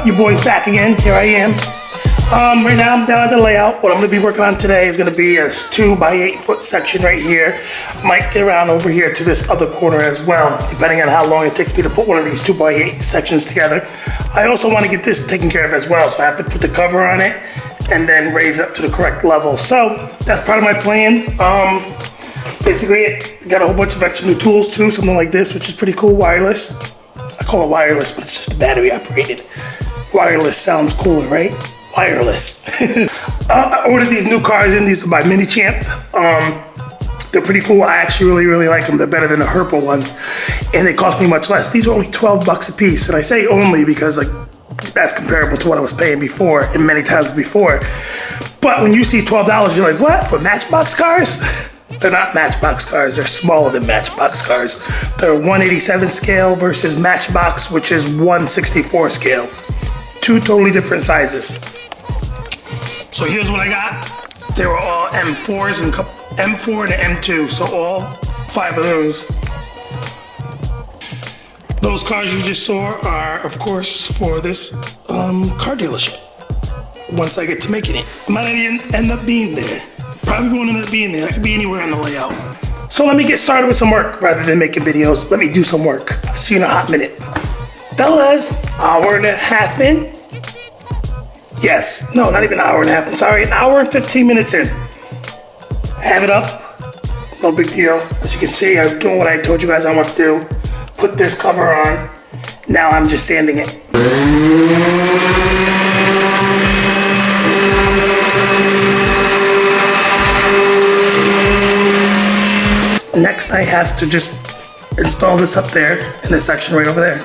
up? Your boy's back again. Here I am. Right now I'm down at the layout. What I'm going to be working on today is going to be a 2 by 8 foot section right here. Might get around over here to this other corner as well, depending on how long it takes me to put one of these 2 by 8 sections together. I also want to get this taken care of as well, so I have to put the cover on it and then raise it up to the correct level. So that's part of my plan. Basically, I got a whole bunch of extra new tools too, something like this, which is pretty cool, wireless. I call it wireless, but it's just battery operated. Wireless sounds cooler, right? Wireless. I ordered these new cars in. These are by Mini Champ. They're pretty cool. I actually really like them. They're better than the Herpel ones, and they cost me much less. These are only 12 bucks a piece, and I say only because like that's comparable to what I was paying before and many times before. But when you see $12, you're like, what? For Matchbox cars? They're not Matchbox cars. They're smaller than Matchbox cars. They're 187 scale versus Matchbox, which is 164 scale. Two totally different sizes. So here's what I got. They were all M4s and M4 and M2. So all 5 of those. Those cars you just saw are, of course, for this car dealership. Once I get to making it, I might not even end up being there. Probably won't end up being there. I could be anywhere on the layout. So let me get started with some work rather than making videos. Let me do some work. See you in a hot minute. Fellas, hour and a half in. Yes, no, not even an hour and a half. I'm sorry, an hour and 15 minutes in. Have it up. No big deal. As you can see, I'm doing what I told you guys I want to do. Put this cover on. Now I'm just sanding it. Next, I have to just install this up there in this section right over there.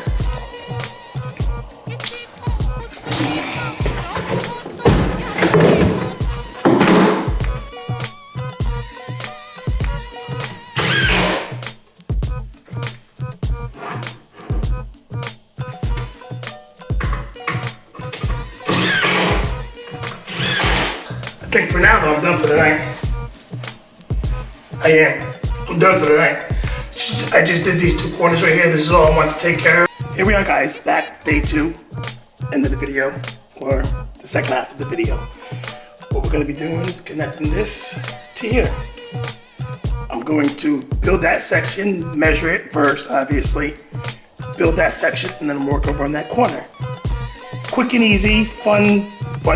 I think for now, though, I'm done for the night. I am. I'm done for the night. I just did these 2 corners right here. This is all I want to take care of. Here we are, guys. Back, day 2. End of the video, or the second half of the video. What we're going to be doing is connecting this to here. I'm going to build that section, measure it first, obviously. Build that section, and then work over on that corner. Quick and easy, fun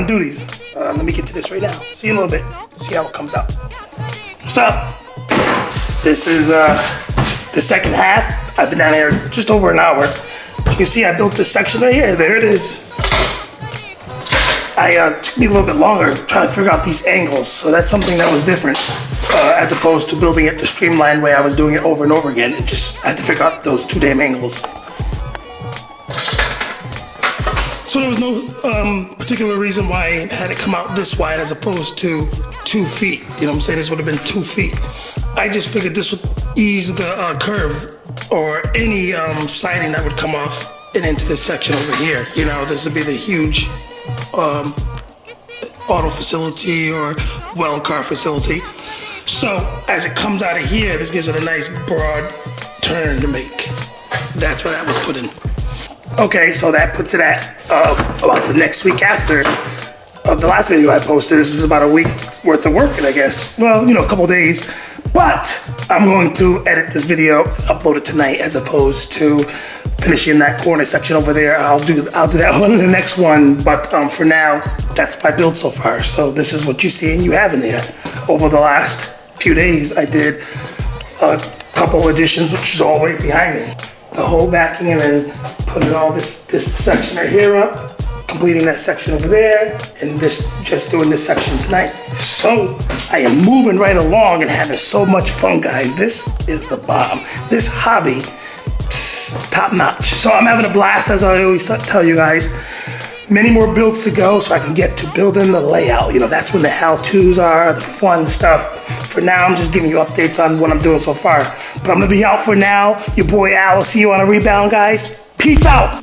duties. Let me get to this right now. See you in a little bit. See how it comes out. What's up? This is the second half. I've been down here just over an hour. You can see I built this section right here. There it is. Took me a little bit longer trying to figure out these angles. So that's something that was different as opposed to building it the streamlined way I was doing it over and over again. I had to figure out those 2 damn angles. So there was no particular reason why I had it come out this wide as opposed to 2 feet. You know what I'm saying? This would have been 2 feet. I just figured this would ease the curve or any siding that would come off and into this section over here. You know, this would be the huge auto facility or well car facility. So as it comes out of here, this gives it a nice broad turn to make. That's why that was put in. Okay, so that puts it at about the next week after of the last video I posted. This is about a week worth of work, I guess. Well, you know, a couple days. But I'm going to edit this video, upload it tonight, as opposed to finishing that corner section over there. I'll do that one in the next one. But for now, that's my build so far. So this is what you see and you have in there. Over the last few days, I did a couple additions, which is all right behind me. The whole backing and then putting all this section right here up, completing that section over there, and just doing this section tonight. So I am moving right along and having so much fun, guys. This is the bomb. This hobby, top notch. So I'm having a blast, as I always tell you guys. Many more builds to go so I can get to building the layout. You know, that's when the how-tos are, the fun stuff. For now, I'm just giving you updates on what I'm doing so far. But I'm gonna be out for now. Your boy Al, I'll see you on a rebound, guys. Peace out.